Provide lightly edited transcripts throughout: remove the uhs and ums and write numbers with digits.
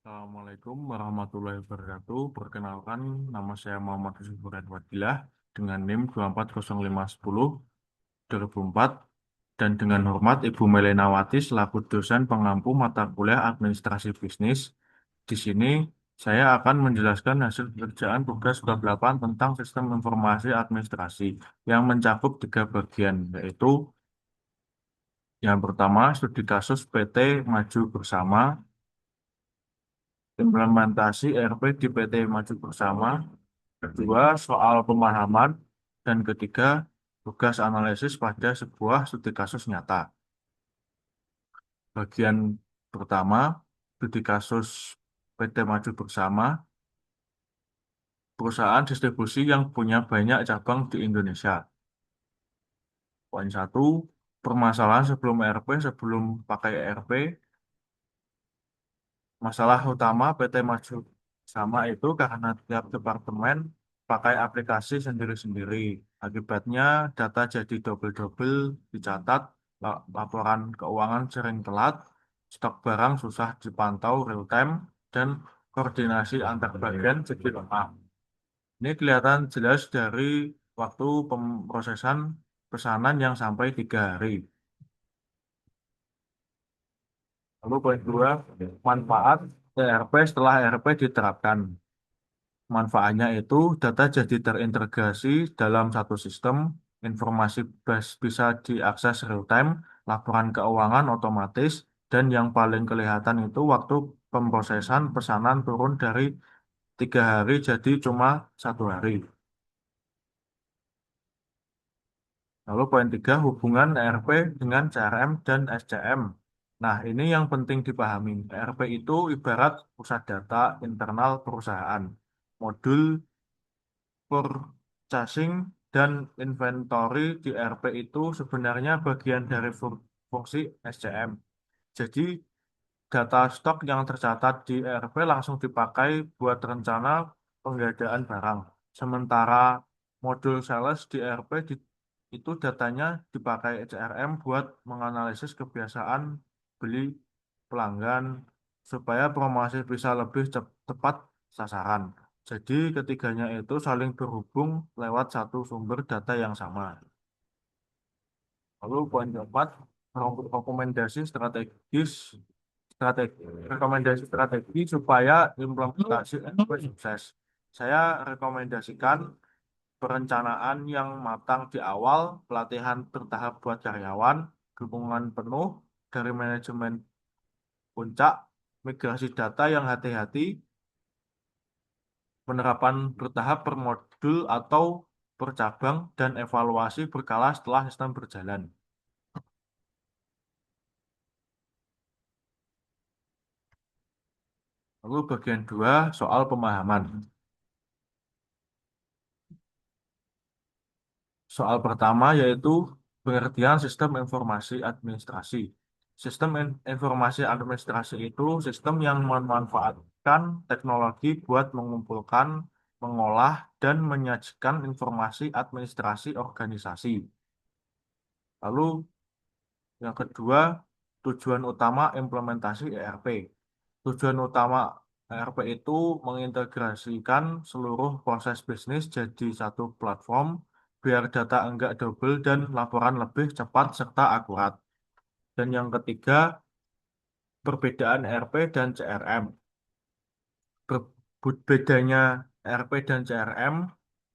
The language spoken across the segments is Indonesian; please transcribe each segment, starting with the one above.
Assalamualaikum warahmatullahi wabarakatuh. Perkenalkan, nama saya Muhammad Yusuf Wadilah dengan NIM 2405110-2004 dan dengan hormat Ibu Melenawati selaku dosen pengampu mata kuliah Administrasi Bisnis. Di sini saya akan menjelaskan hasil pekerjaan tugas bab 8 tentang Sistem Informasi Administrasi yang mencakup tiga bagian, yaitu yang pertama studi kasus PT Maju Bersama, implementasi ERP di PT Maju Bersama, kedua soal pemahaman, dan ketiga tugas analisis pada sebuah studi kasus nyata. Bagian pertama, studi kasus PT Maju Bersama, perusahaan distribusi yang punya banyak cabang di Indonesia. Poin satu, permasalahan sebelum ERP, sebelum pakai ERP. Masalah utama PT Maju sama itu karena tiap departemen pakai aplikasi sendiri-sendiri. Akibatnya data jadi double-double dicatat, laporan keuangan sering telat, stok barang susah dipantau real time, dan koordinasi antar bagian jadi lemah. Ini kelihatan jelas dari waktu pemrosesan pesanan yang sampai 3 hari. Lalu poin dua, manfaat ERP setelah ERP diterapkan. Manfaatnya itu data jadi terintegrasi dalam satu sistem, informasi bisa diakses real time, laporan keuangan otomatis, dan yang paling kelihatan itu waktu pemrosesan pesanan turun dari 3 hari jadi cuma 1 hari. Lalu poin tiga, hubungan ERP dengan CRM dan SCM. Nah, ini yang penting dipahami. ERP itu ibarat pusat data internal perusahaan. Modul purchasing dan inventory di ERP itu sebenarnya bagian dari fungsi SCM. Jadi data stok yang tercatat di ERP langsung dipakai buat rencana penggandaan barang. Sementara modul sales di ERP itu datanya dipakai CRM buat menganalisis kebiasaan beli pelanggan supaya promosi bisa lebih tepat sasaran. Jadi ketiganya itu saling terhubung lewat satu sumber data yang sama. Lalu poin keempat, rekomendasi strategis, strategi, rekomendasi strategi supaya implementasi NP sukses. Saya rekomendasikan perencanaan yang matang di awal, pelatihan bertahap buat karyawan, dukungan penuh dari manajemen puncak, migrasi data yang hati-hati, penerapan bertahap per modul atau per cabang, dan evaluasi berkala setelah sistem berjalan. Lalu bagian dua, soal pemahaman. Soal pertama yaitu pengertian sistem informasi administrasi. Sistem informasi administrasi itu sistem yang memanfaatkan teknologi buat mengumpulkan, mengolah, dan menyajikan informasi administrasi organisasi. Lalu yang kedua, tujuan utama implementasi ERP. Tujuan utama ERP itu mengintegrasikan seluruh proses bisnis jadi satu platform biar data enggak double dan laporan lebih cepat serta akurat. Dan yang ketiga, perbedaan ERP dan CRM. Bedanya ERP dan CRM,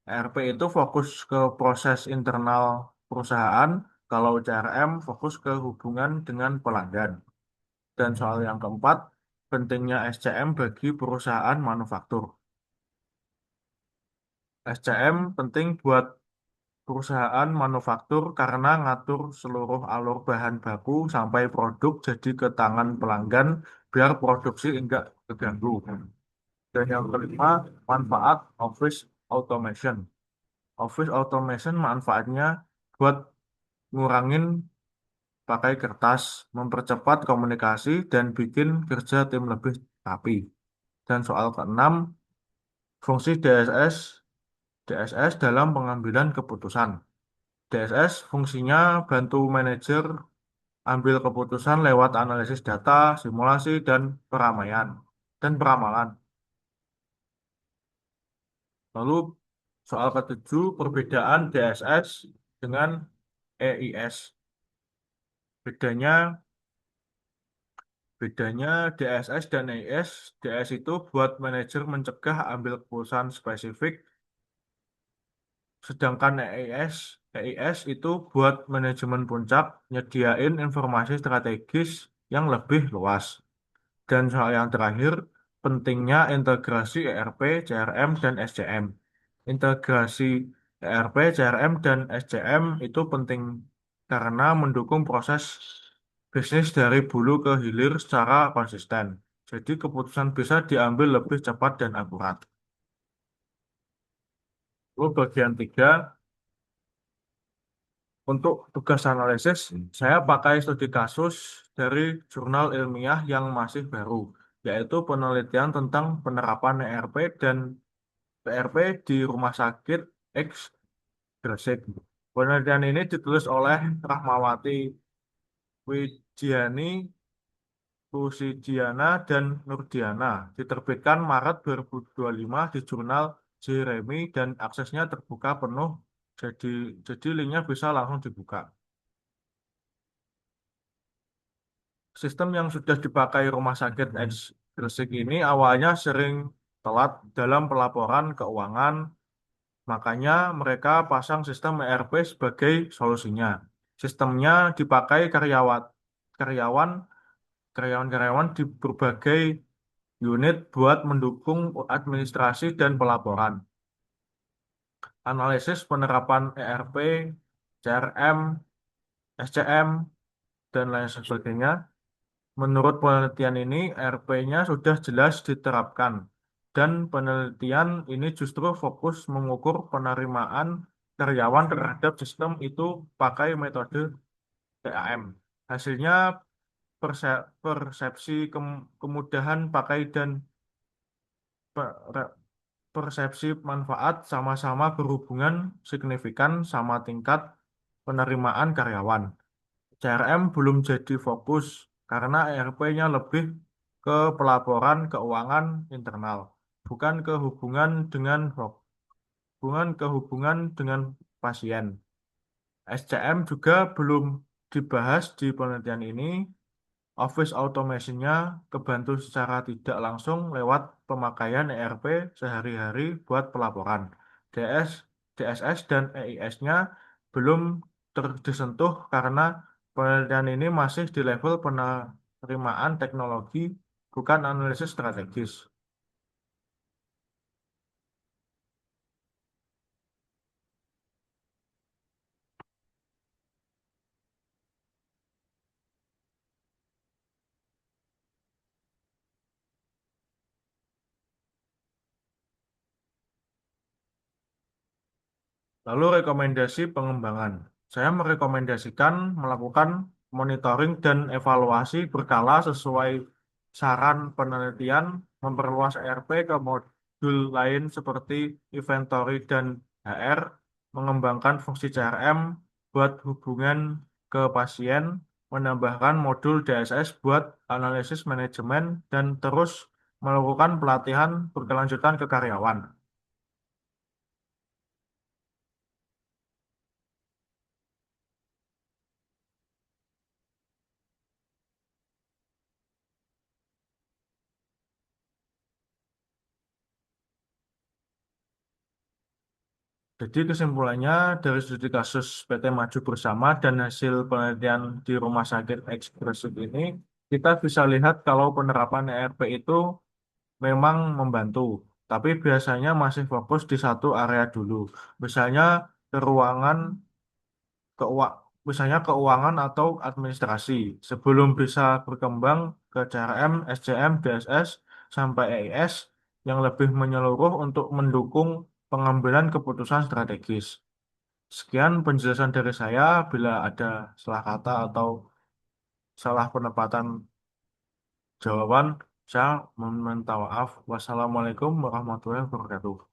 ERP itu fokus ke proses internal perusahaan, kalau CRM fokus ke hubungan dengan pelanggan. Dan soal yang keempat, pentingnya SCM bagi perusahaan manufaktur. SCM penting buat perusahaan manufaktur karena ngatur seluruh alur bahan baku sampai produk jadi ke tangan pelanggan biar produksi enggak terganggu. Dan yang kelima, manfaat Office Automation. Office Automation manfaatnya buat ngurangin pakai kertas, mempercepat komunikasi, dan bikin kerja tim lebih rapi. Dan soal keenam, fungsi DSS dalam pengambilan keputusan. DSS fungsinya bantu manajer ambil keputusan lewat analisis data, simulasi, dan keramaian. dan peramalan. Lalu soal ketujuh, perbedaan DSS dengan EIS. Bedanya Bedanya DSS dan EIS. DS itu buat manajer mencegah ambil keputusan spesifik, sedangkan EIS itu buat manajemen puncak nyediain informasi strategis yang lebih luas. Dan soal yang terakhir, pentingnya integrasi ERP, CRM, dan SCM. Integrasi ERP, CRM, dan SCM itu penting karena mendukung proses bisnis dari hulu ke hilir secara konsisten. Jadi keputusan bisa diambil lebih cepat dan akurat. Lalu bagian tiga, untuk tugas analisis, saya pakai studi kasus dari jurnal ilmiah yang masih baru, yaitu penelitian tentang penerapan ERP dan PRP di Rumah Sakit X Gresik. Penelitian ini ditulis oleh Rahmawati Wijiani, Pusidiana, dan Nurdiana. Diterbitkan Maret 2025 di jurnal Jeremy dan aksesnya terbuka penuh. Jadi, jadi linknya bisa langsung dibuka. Sistem yang sudah dipakai Rumah Sakit X Gresik ini awalnya sering telat dalam pelaporan keuangan, makanya mereka pasang sistem ERP sebagai solusinya. Sistemnya dipakai karyawan, karyawan-karyawan di berbagai unit buat mendukung administrasi dan pelaporan. Analisis penerapan ERP, CRM, SCM, dan lain sebagainya. Menurut penelitian ini, ERP-nya sudah jelas diterapkan. Dan penelitian ini justru fokus mengukur penerimaan karyawan terhadap sistem itu pakai metode PAM. Hasilnya persepsi kemudahan pakai dan pe- persepsi manfaat sama-sama berhubungan signifikan sama tingkat penerimaan karyawan. CRM belum jadi fokus karena ERP-nya lebih ke pelaporan keuangan internal, bukan ke hubungan dengan pasien. SCM juga belum dibahas di penelitian ini. Office automation-nya kebantu secara tidak langsung lewat pemakaian ERP sehari-hari buat pelaporan. DS, DSS dan EIS-nya belum disentuh karena penelitian ini masih di level penerimaan teknologi, bukan analisis strategis. Lalu rekomendasi pengembangan. Saya merekomendasikan melakukan monitoring dan evaluasi berkala sesuai saran penelitian, memperluas ERP ke modul lain seperti inventory dan HR, mengembangkan fungsi CRM buat hubungan ke pasien, menambahkan modul DSS buat analisis manajemen, dan terus melakukan pelatihan berkelanjutan ke karyawan. Jadi kesimpulannya dari studi kasus PT Maju Bersama dan hasil penelitian di Rumah Sakit Ekspresif ini, kita bisa lihat kalau penerapan ERP itu memang membantu, tapi biasanya masih fokus di satu area dulu. Misalnya keuangan, keuang, misalnya keuangan atau administrasi, sebelum bisa berkembang ke CRM, SCM, DSS, sampai EIS yang lebih menyeluruh untuk mendukung pengambilan keputusan strategis. Sekian penjelasan dari saya. Bila ada salah kata atau salah penempatan jawaban, saya meminta maaf. Wassalamualaikum warahmatullahi wabarakatuh.